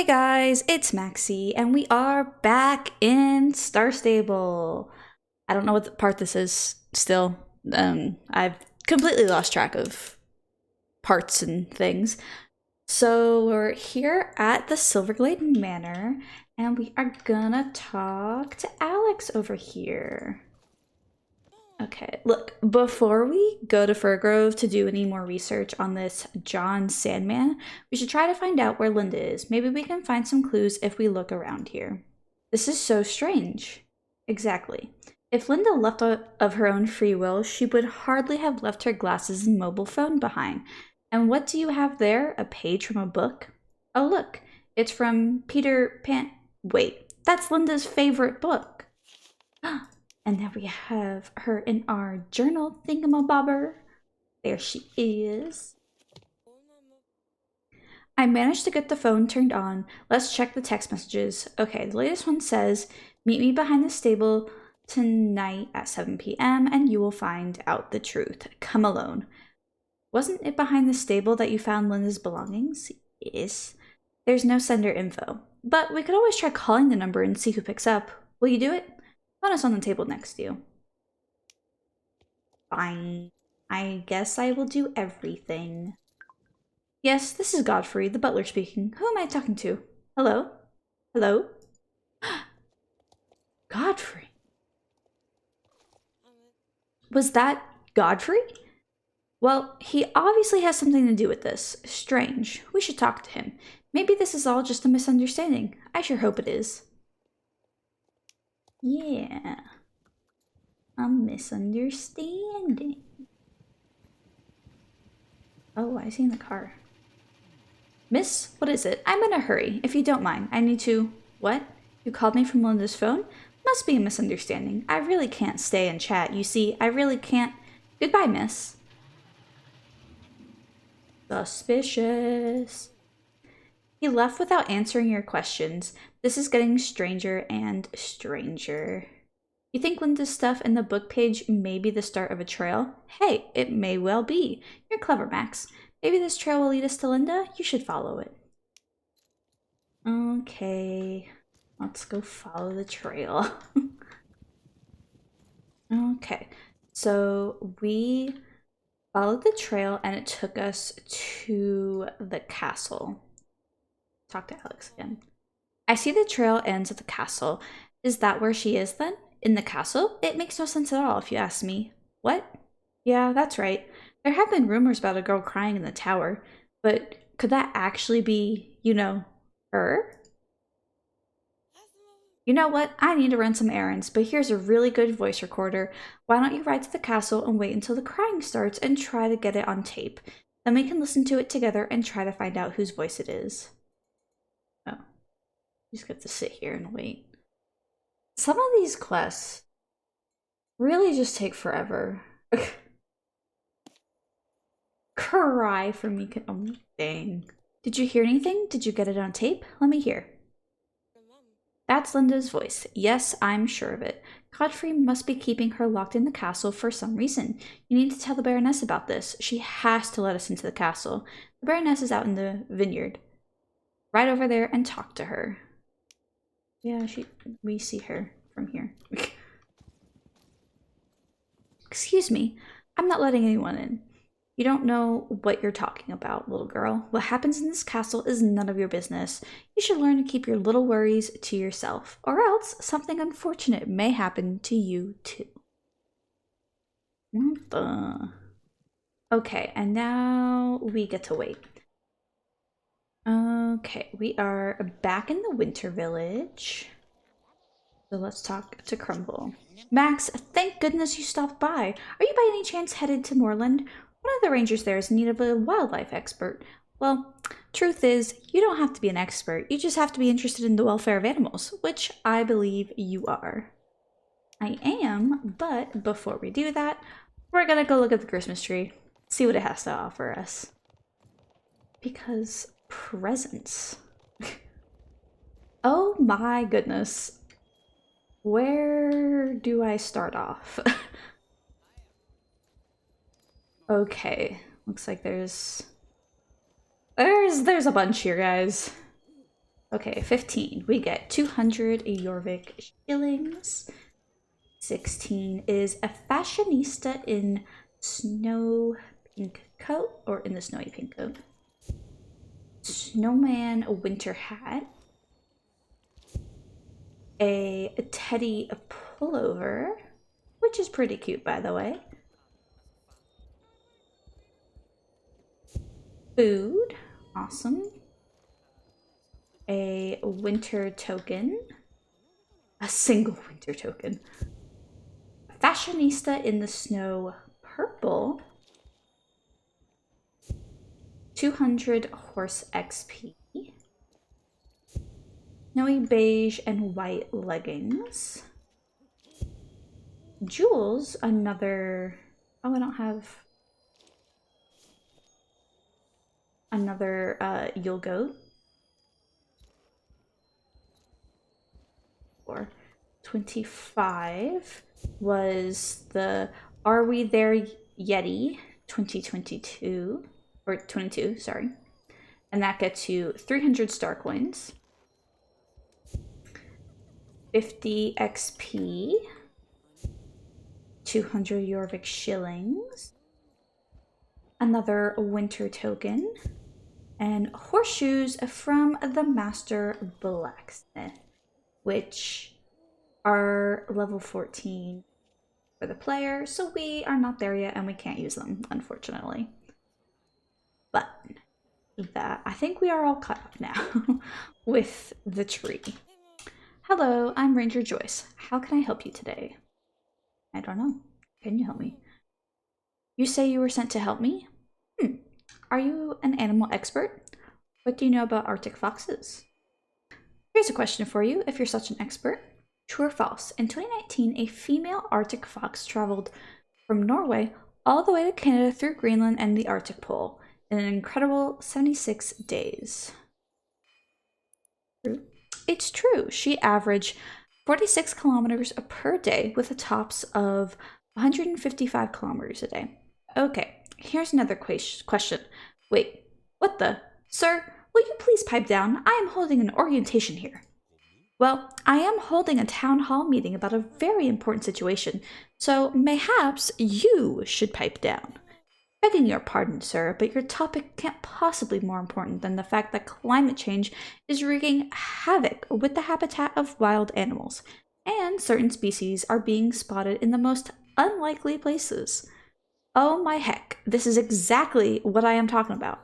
Hey guys, it's Maxie, and we are back in Star Stable. I don't know what part this is still. I've completely lost track of parts and things. So we're here at the Silverglade Manor, and we are gonna talk to Alex over here. Okay, look, before we go to Firgrove to do any more research on this John Sandman, we should try to find out where Linda is. Maybe we can find some clues if we look around here. This is so strange. Exactly. If Linda left of her own free will, she would hardly have left her glasses and mobile phone behind. And what do you have there? A page from a book? Oh, look, it's from Peter Pan. Wait, that's Linda's favorite book. And now we have her in our journal thingamabobber. There she is. I managed to get the phone turned on. Let's check the text messages. Okay, the latest one says, meet me behind the stable tonight at 7 p.m. and you will find out the truth. Come alone. Wasn't it behind the stable that you found Linda's belongings? Yes. There's no sender info, but we could always try calling the number and see who picks up. Will you do it? Phone is on the table next to you. Fine. I guess I will do everything. Yes, this is Godfrey, the butler speaking. Who am I talking to? Hello? Hello? Godfrey. Was that Godfrey? Well, he obviously has something to do with this. Strange. We should talk to him. Maybe this is all just a misunderstanding. I sure hope it is. Yeah. A misunderstanding. Oh, I see in the car. Miss, what is it? I'm in a hurry. If you don't mind, I need to... What? You called me from Linda's phone? Must be a misunderstanding. I really can't stay and chat. You see, I really can't... Goodbye, miss. Suspicious. He left without answering your questions. This is getting stranger and stranger. You think Linda's stuff in the book page may be the start of a trail? Hey, it may well be. You're clever, Max. Maybe this trail will lead us to Linda? You should follow it. Okay, let's go follow the trail. Okay, so we followed the trail and it took us to the castle. Talk to Alex again. I see the trail ends at the castle. Is that where she is then? In the castle? It makes no sense at all if you ask me. What? Yeah, that's right. There have been rumors about a girl crying in the tower, but could that actually be, her? You know what? I need to run some errands, but here's a really good voice recorder. Why don't you ride to the castle and wait until the crying starts and try to get it on tape? Then we can listen to it together and try to find out whose voice it is. Oh, you just get to sit here and wait. Some of these quests really just take forever. Cry for me. Oh, dang. Did you hear anything? Did you get it on tape? Let me hear. That's Linda's voice. Yes, I'm sure of it. Godfrey must be keeping her locked in the castle for some reason. You need to tell the Baroness about this. She has to let us into the castle. The Baroness is out in the vineyard. Right over there and talk to her. Yeah, we see her from here. Excuse me, I'm not letting anyone in. You don't know what you're talking about, little girl. What happens in this castle is none of your business. You should learn to keep your little worries to yourself, or else something unfortunate may happen to you too. What the? Okay, and now we get to wait. Okay, we are back in the Winter Village. So let's talk to Crumble. Max, thank goodness you stopped by. Are you by any chance headed to Moorland? One of the rangers there is in need of a wildlife expert. Well, truth is, you don't have to be an expert. You just have to be interested in the welfare of animals, which I believe you are. I am, but before we do that, we're gonna go look at the Christmas tree, see what it has to offer us. Because presents. Oh my goodness. Where do I start off? Okay, looks like there's a bunch here, guys. Okay, 15. We get 200 Jorvik shillings. 16 is a fashionista in snow pink coat, or in the snowy pink coat. Snowman winter hat. A teddy pullover, which is pretty cute, by the way. Food, awesome. A winter token. A single winter token. Fashionista in the snow purple. 200 horse XP. Snowy beige and white leggings. Jewels, another... Oh, I don't have... Another Yule Goat. Or 25 was the Are We There Yeti 2022, or 22, sorry. And that gets you 300 star coins, 50 XP, 200 Jorvik shillings, another winter token, and horseshoes from the Master Blacksmith, which are level 14 for the player, so we are not there yet and we can't use them, unfortunately. But that, I think we are all caught up now with the tree. Hello, I'm Ranger Joyce. How can I help you today? I don't know. Can you help me? You say you were sent to help me? Are you an animal expert? What do you know about Arctic foxes? Here's a question for you, if you're such an expert. True or false? In 2019, a female Arctic fox traveled from Norway all the way to Canada through Greenland and the Arctic Pole in an incredible 76 days. True. It's true. She averaged 46 kilometers per day with a tops of 155 kilometers a day. Okay, here's another question. Wait, what the? Sir, will you please pipe down? I am holding an orientation here. Well, I am holding a town hall meeting about a very important situation, so mayhaps you should pipe down. Begging your pardon, sir, but your topic can't possibly be more important than the fact that climate change is wreaking havoc with the habitat of wild animals, and certain species are being spotted in the most unlikely places. Oh my heck, this is exactly what I am talking about.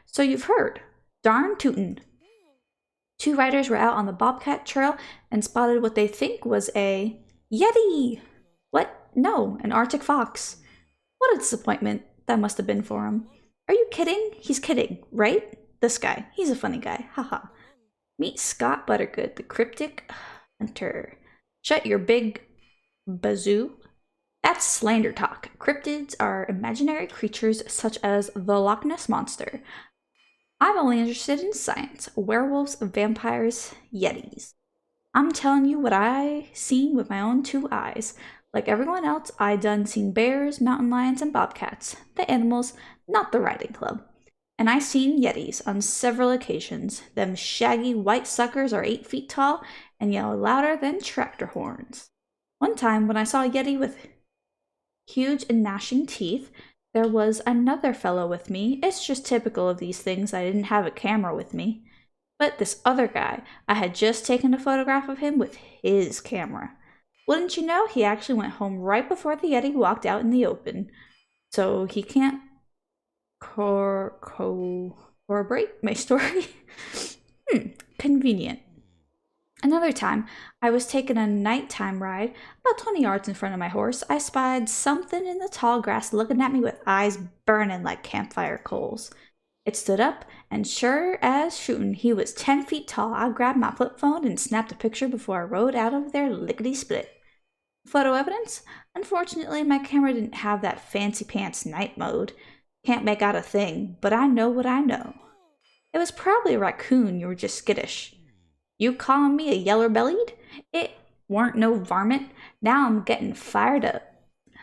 So you've heard. Darn tootin'. 2 riders were out on the Bobcat Trail and spotted what they think was a Yeti. What? No, an Arctic fox. What a disappointment that must have been for him. Are you kidding? He's kidding, right? This guy. He's a funny guy. Haha. Meet Scott Buttergood, the cryptic hunter. Shut your big bazoo. That's slander talk. Cryptids are imaginary creatures such as the Loch Ness Monster. I'm only interested in science. Werewolves, vampires, yetis. I'm telling you what I seen with my own 2 eyes. Like everyone else, I done seen bears, mountain lions, and bobcats. The animals, not the riding club. And I seen yetis on several occasions. Them shaggy white suckers are 8 feet tall and yell louder than tractor horns. One time when I saw a yeti with huge and gnashing teeth, there was another fellow with me. It's just typical of these things I didn't have a camera with me. But this other guy, I had just taken a photograph of him with his camera. Wouldn't you know, he actually went home right before the Yeti walked out in the open. So he can't corroborate my story? Convenient. Another time, I was taking a nighttime ride. About 20 yards in front of my horse, I spied something in the tall grass looking at me with eyes burning like campfire coals. It stood up, and sure as shooting, he was 10 feet tall. I grabbed my flip phone and snapped a picture before I rode out of there lickety-split. Photo evidence? Unfortunately, my camera didn't have that fancy pants night mode. Can't make out a thing, but I know what I know. It was probably a raccoon. You were just skittish. You calling me a yeller-bellied? It weren't no varmint. Now I'm getting fired up.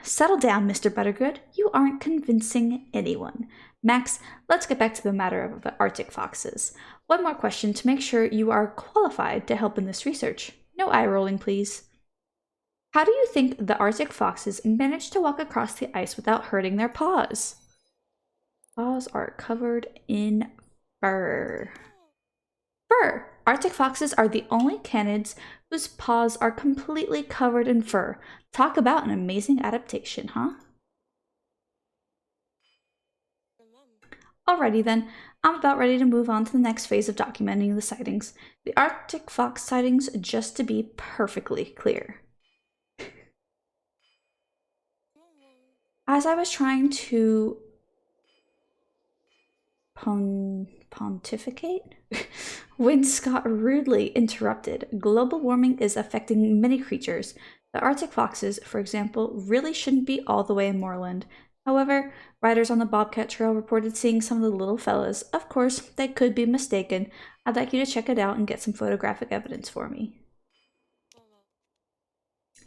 Settle down, Mr. Buttergood. You aren't convincing anyone. Max, let's get back to the matter of the Arctic foxes. One more question to make sure you are qualified to help in this research. No eye rolling, please. How do you think the Arctic foxes manage to walk across the ice without hurting their paws? Paws are covered in fur. Fur! Arctic foxes are the only canids whose paws are completely covered in fur. Talk about an amazing adaptation, huh? Alrighty then, I'm about ready to move on to the next phase of documenting the sightings. The Arctic fox sightings, just to be perfectly clear. As I was trying to pontificate, when Scott rudely interrupted. Global warming is affecting many creatures. The Arctic foxes, for example, really shouldn't be all the way in Moorland. However, riders on the Bobcat Trail reported seeing some of the little fellas. Of course, they could be mistaken. I'd like you to check it out and get some photographic evidence for me.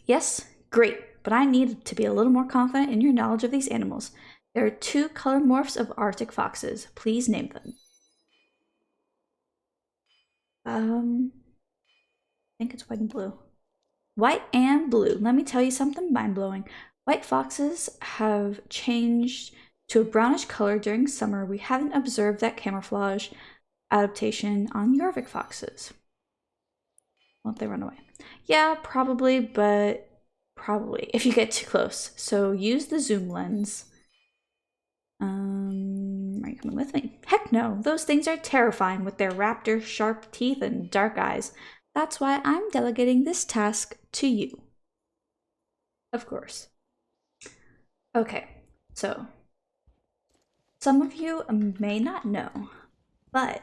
Yes? Great, but I need to be a little more confident in your knowledge of these animals. There are 2 color morphs of Arctic foxes. Please name them. I think it's white and blue. White and blue. Let me tell you something mind-blowing. White foxes have changed to a brownish color during summer. We haven't observed that camouflage adaptation on Jorvik foxes. Won't they run away? Yeah, probably, but probably if you get too close. So use the zoom lens. Are you coming with me? Heck no, those things are terrifying with their raptor sharp teeth and dark eyes. That's why I'm delegating this task to you. Of course. Okay, so some of you may not know, but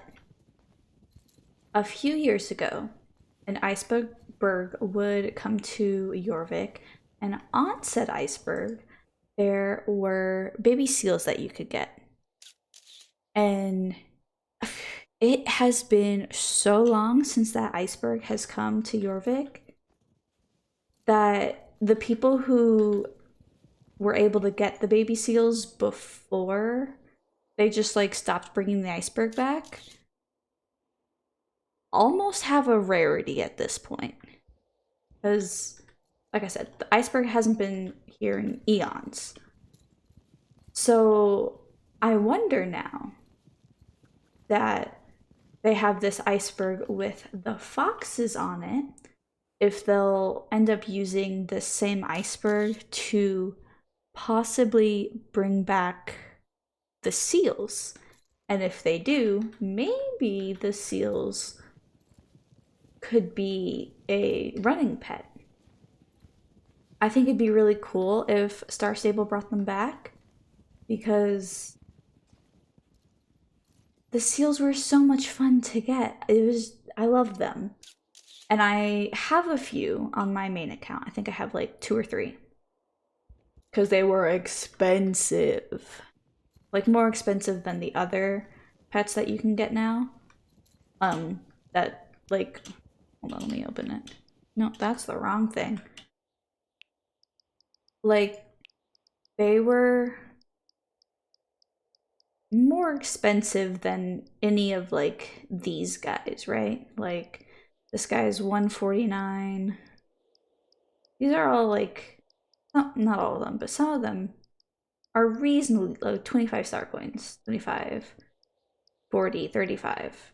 a few years ago, an iceberg would come to Jorvik, and on said iceberg, there were baby seals that you could get. And it has been so long since that iceberg has come to Jorvik that the people who were able to get the baby seals before they just like stopped bringing the iceberg back almost have a rarity at this point. Because, like I said, the iceberg hasn't been here in eons. So I wonder now that they have this iceberg with the foxes on it, if they'll end up using the same iceberg to possibly bring back the seals. And if they do, maybe the seals could be a running pet. I think it'd be really cool if Star Stable brought them back, because the seals were so much fun to get. I loved them. And I have a few on my main account. I think I have like 2 or 3. Because they were expensive. Like more expensive than the other pets that you can get now. That like, hold on, let me open it. No, that's the wrong thing. Like, they were more expensive than any of like these guys, right? Like this guy is $149. These are all like, not all of them, but some of them are reasonably low. 25 star coins, 25, 40, 35,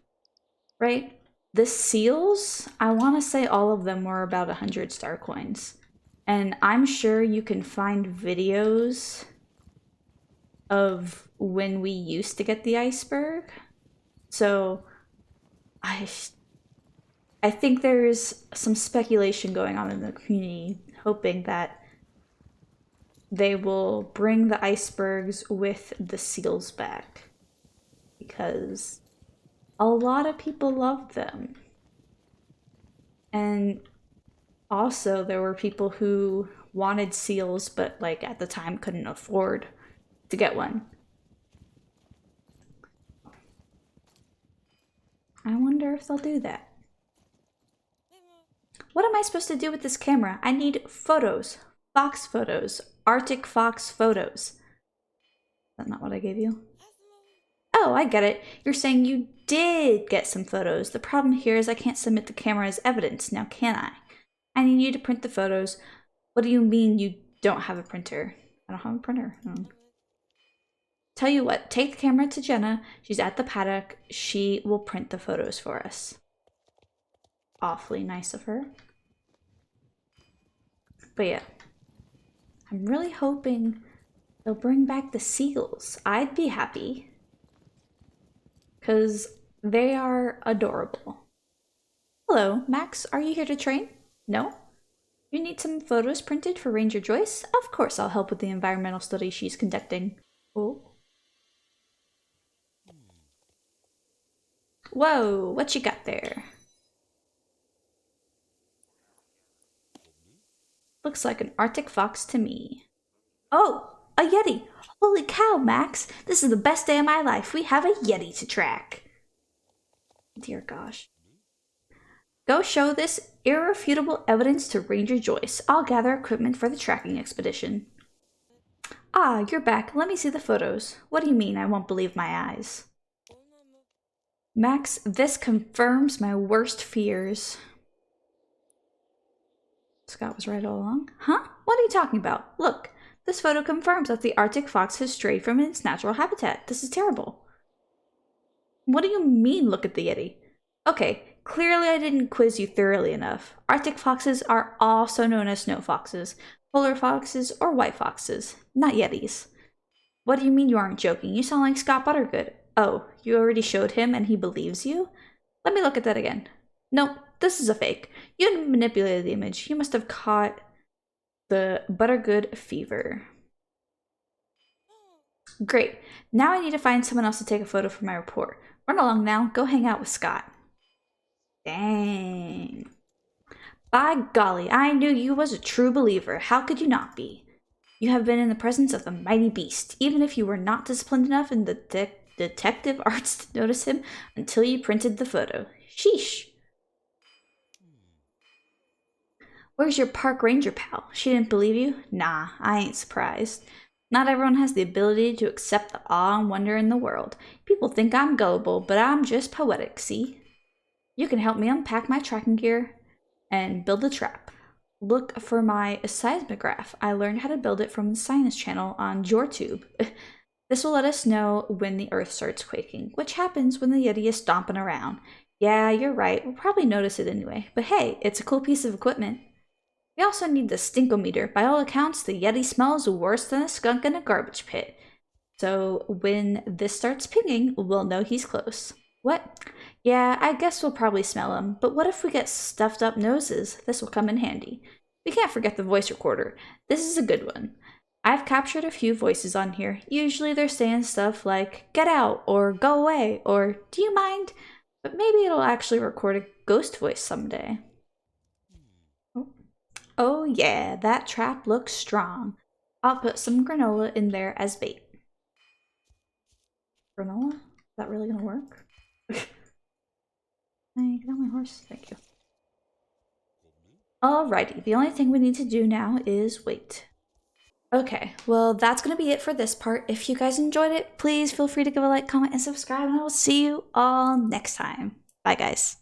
right? The seals, I want to say all of them were about 100 star coins. And I'm sure you can find videos of when we used to get the iceberg. So I think there's some speculation going on in the community, hoping that they will bring the icebergs with the seals back, because a lot of people love them. And also there were people who wanted seals but like at the time couldn't afford to get one. I wonder if they'll do that. What am I supposed to do with this camera? I need photos. Fox photos. Arctic fox photos. Is that not what I gave you? Oh, I get it. You're saying you did get some photos. The problem here is I can't submit the camera as evidence, now can I? I need you to print the photos. What do you mean you don't have a printer? I don't have a printer. Oh. Tell you what, take the camera to Jenna. She's at the paddock. She will print the photos for us. Awfully nice of her. But yeah, I'm really hoping they'll bring back the seagulls. I'd be happy. Because they are adorable. Hello, Max. Are you here to train? No? You need some photos printed for Ranger Joyce? Of course I'll help with the environmental study she's conducting. Oh. Whoa, what you got there? Looks like an Arctic fox to me. Oh, a Yeti! Holy cow, Max! This is the best day of my life. We have a Yeti to track. Dear gosh. Go show this irrefutable evidence to Ranger Joyce. I'll gather equipment for the tracking expedition. Ah, you're back. Let me see the photos. What do you mean I won't believe my eyes? Max, this confirms my worst fears. Scott was right all along. Huh? What are you talking about? Look, this photo confirms that the Arctic fox has strayed from its natural habitat. This is terrible. What do you mean, look at the Yeti? Okay, clearly I didn't quiz you thoroughly enough. Arctic foxes are also known as snow foxes, polar foxes, or white foxes, not Yetis. What do you mean you aren't joking? You sound like Scott Buttergood. Oh, you already showed him and he believes you? Let me look at that again. Nope, this is a fake. You manipulated the image. You must have caught the Buttergood fever. Great. Now I need to find someone else to take a photo for my report. Run along now. Go hang out with Scott. Dang. By golly, I knew you was a true believer. How could you not be? You have been in the presence of the mighty beast, even if you were not disciplined enough in the detective arts to notice him until you printed the photo. Sheesh. Where's your park ranger pal? She didn't believe you? Nah, I ain't surprised. Not everyone has the ability to accept the awe and wonder in the world. People think I'm gullible, but I'm just poetic, see? You can help me unpack my tracking gear and build a trap. Look for my seismograph. I learned how to build it from the science channel on JorTube. This will let us know when the earth starts quaking, which happens when the Yeti is stomping around. Yeah, you're right. We'll probably notice it anyway. But hey, it's a cool piece of equipment. We also need the stinkometer. By all accounts, the Yeti smells worse than a skunk in a garbage pit. So when this starts pinging, we'll know he's close. What? Yeah, I guess we'll probably smell him, but what if we get stuffed up noses? This will come in handy. We can't forget the voice recorder. This is a good one. I've captured a few voices on here. Usually they're saying stuff like, get out, or go away, or do you mind? But maybe it'll actually record a ghost voice someday. Oh yeah, that trap looks strong. I'll put some granola in there as bait. Granola? Is that really gonna work? Hey, get on my horse. Thank you. Alrighty, the only thing we need to do now is wait. Okay, well, that's going to be it for this part. If you guys enjoyed it, please feel free to give a like, comment, and subscribe, and I will see you all next time. Bye, guys.